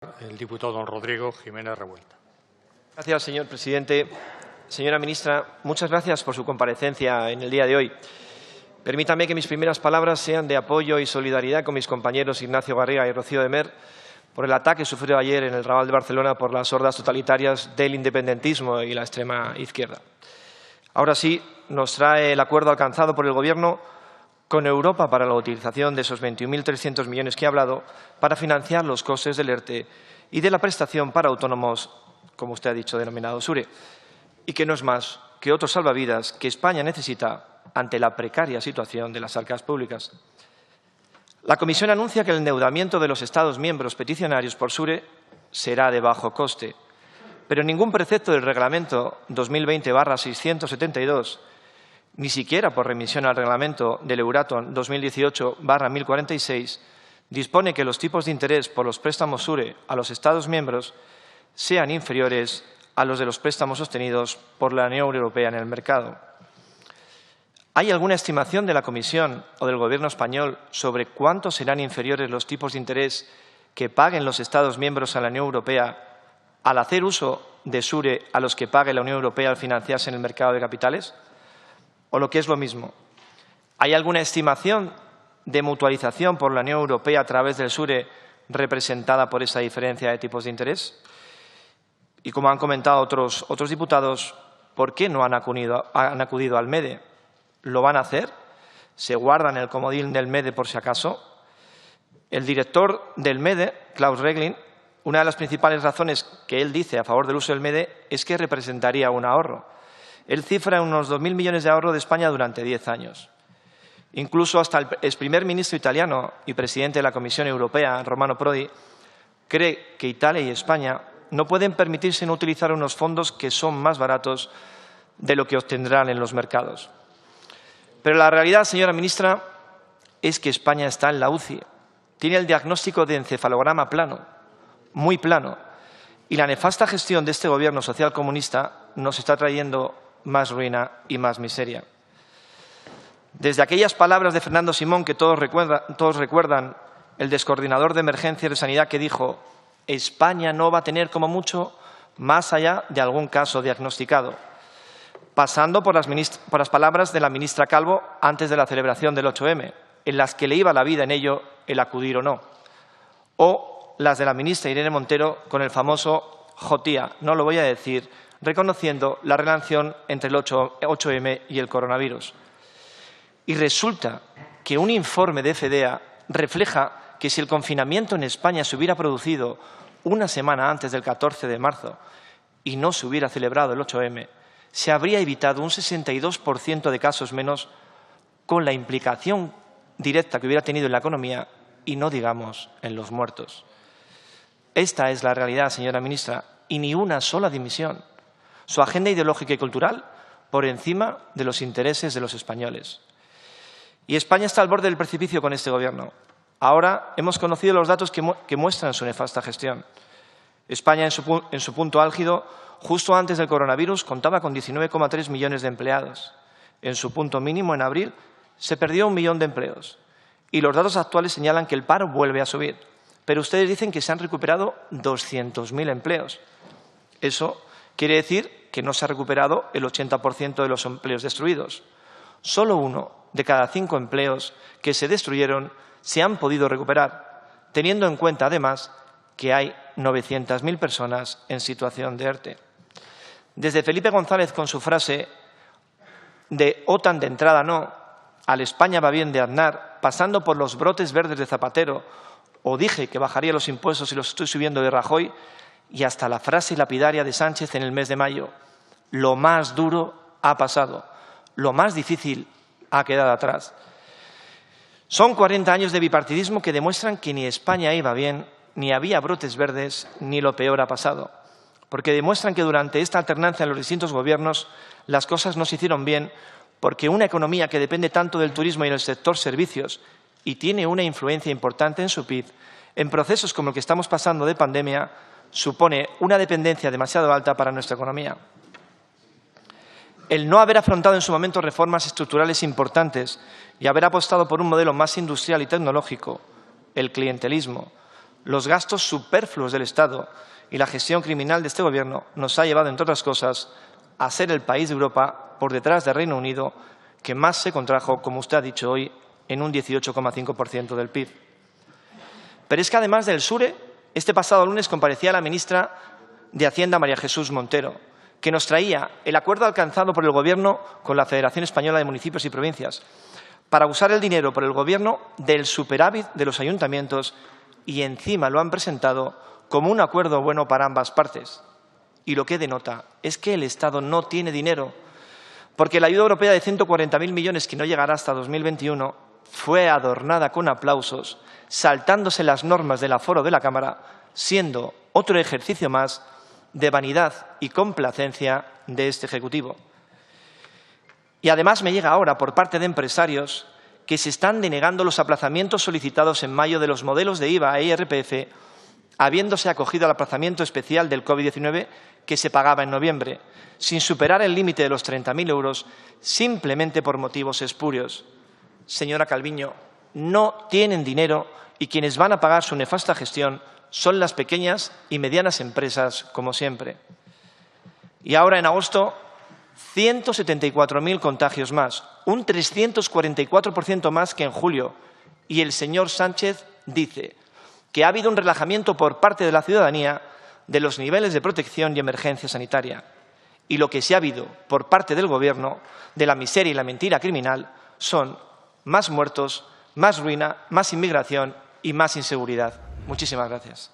El diputado don Rodrigo Jiménez Revuelta. Gracias, señor presidente. Señora ministra, muchas gracias por su comparecencia en el día de hoy. Permítame que mis primeras palabras sean de apoyo y solidaridad con mis compañeros Ignacio Garriga y Rocío de Mer por el ataque sufrido ayer en el Raval de Barcelona por las hordas totalitarias del independentismo y la extrema izquierda. Ahora sí, nos trae el acuerdo alcanzado por el Gobierno con Europa para la utilización de esos 21.300 millones que he hablado para financiar los costes del ERTE y de la prestación para autónomos, como usted ha dicho, denominado SURE, y que no es más que otro salvavidas que España necesita ante la precaria situación de las arcas públicas. La Comisión anuncia que el endeudamiento de los Estados miembros peticionarios por SURE será de bajo coste, pero ningún precepto del Reglamento 2020/672, ni siquiera por remisión al Reglamento del Euratom 2018/1046, dispone que los tipos de interés por los préstamos SURE a los Estados miembros sean inferiores a los de los préstamos sostenidos por la Unión Europea en el mercado. ¿Hay alguna estimación de la Comisión o del Gobierno español sobre cuánto serán inferiores los tipos de interés que paguen los Estados miembros a la Unión Europea al hacer uso de SURE a los que pague la Unión Europea al financiarse en el mercado de capitales? O lo que es lo mismo, ¿hay alguna estimación de mutualización por la Unión Europea a través del SURE representada por esa diferencia de tipos de interés? Y como han comentado otros diputados, ¿por qué no han acudido al MEDE? ¿Lo van a hacer? ¿Se guardan el comodín del MEDE por si acaso? El director del MEDE, Klaus Regling, una de las principales razones que él dice a favor del uso del MEDE es que representaría un ahorro. Él cifra en unos 2.000 millones de ahorro de España durante 10 años. Incluso hasta el exprimer ministro italiano y presidente de la Comisión Europea, Romano Prodi, cree que Italia y España no pueden permitirse no utilizar unos fondos que son más baratos de lo que obtendrán en los mercados. Pero la realidad, señora ministra, es que España está en la UCI. Tiene el diagnóstico de encefalograma plano, muy plano, y la nefasta gestión de este Gobierno social comunista nos está trayendo más ruina y más miseria. Desde aquellas palabras de Fernando Simón que todos recuerdan, el descoordinador de emergencias de sanidad que dijo: España no va a tener como mucho más allá de algún caso diagnosticado, pasando por las palabras de la ministra Calvo antes de la celebración del 8M, en las que le iba la vida en ello el acudir o no, o las de la ministra Irene Montero con el famoso jotía, no lo voy a decir, reconociendo la relación entre el 8M y el coronavirus. Y resulta que un informe de FDA refleja que si el confinamiento en España se hubiera producido una semana antes del 14 de marzo y no se hubiera celebrado el 8M, se habría evitado un 62% de casos menos, con la implicación directa que hubiera tenido en la economía y no digamos en los muertos. Esta es la realidad, señora ministra, y ni una sola dimisión. Su agenda ideológica y cultural por encima de los intereses de los españoles. Y España está al borde del precipicio con este Gobierno. Ahora hemos conocido los datos que muestran su nefasta gestión. España, en su punto álgido, justo antes del coronavirus, contaba con 19,3 millones de empleados. En su punto mínimo, en abril, se perdió 1 millón de empleos. Y los datos actuales señalan que el paro vuelve a subir. Pero ustedes dicen que se han recuperado 200.000 empleos. Eso quiere decir que no se ha recuperado el 80% de los empleos destruidos. Solo 1 de cada 5 empleos que se destruyeron se han podido recuperar, teniendo en cuenta, además, que hay 900.000 personas en situación de ERTE. Desde Felipe González, con su frase de OTAN de entrada no, al España va bien de Aznar, pasando por los brotes verdes de Zapatero, o dije que bajaría los impuestos y los estoy subiendo de Rajoy, y hasta la frase lapidaria de Sánchez en el mes de mayo: lo más duro ha pasado, lo más difícil ha quedado atrás. Son 40 años de bipartidismo que demuestran que ni España iba bien, ni había brotes verdes, ni lo peor ha pasado. Porque demuestran que durante esta alternancia en los distintos gobiernos las cosas no se hicieron bien, porque una economía que depende tanto del turismo y del sector servicios y tiene una influencia importante en su PIB, en procesos como el que estamos pasando de pandemia, supone una dependencia demasiado alta para nuestra economía. El no haber afrontado en su momento reformas estructurales importantes y haber apostado por un modelo más industrial y tecnológico, el clientelismo, los gastos superfluos del Estado y la gestión criminal de este Gobierno nos ha llevado, entre otras cosas, a ser el país de Europa, por detrás del Reino Unido, que más se contrajo, como usted ha dicho hoy, en un 18,5% del PIB. Pero es que, además del SURE, este pasado lunes comparecía la ministra de Hacienda, María Jesús Montero, que nos traía el acuerdo alcanzado por el Gobierno con la Federación Española de Municipios y Provincias para usar el dinero por el Gobierno del superávit de los ayuntamientos, y encima lo han presentado como un acuerdo bueno para ambas partes. Y lo que denota es que el Estado no tiene dinero, porque la ayuda europea de 140.000 millones, que no llegará hasta 2021, fue adornada con aplausos, saltándose las normas del aforo de la Cámara, siendo otro ejercicio más de vanidad y complacencia de este Ejecutivo. Y además me llega ahora por parte de empresarios que se están denegando los aplazamientos solicitados en mayo de los modelos de IVA e IRPF, habiéndose acogido al aplazamiento especial del COVID-19 que se pagaba en noviembre, sin superar el límite de los 30.000 euros, simplemente por motivos espurios. Señora Calviño, no tienen dinero y quienes van a pagar su nefasta gestión son las pequeñas y medianas empresas, como siempre. Y ahora, en agosto, 174.000 contagios más, un 344% más que en julio. Y el señor Sánchez dice que ha habido un relajamiento por parte de la ciudadanía de los niveles de protección y emergencia sanitaria. Y lo que sí ha habido por parte del Gobierno, de la miseria y la mentira criminal, son más muertos, más ruina, más inmigración y más inseguridad. Muchísimas gracias.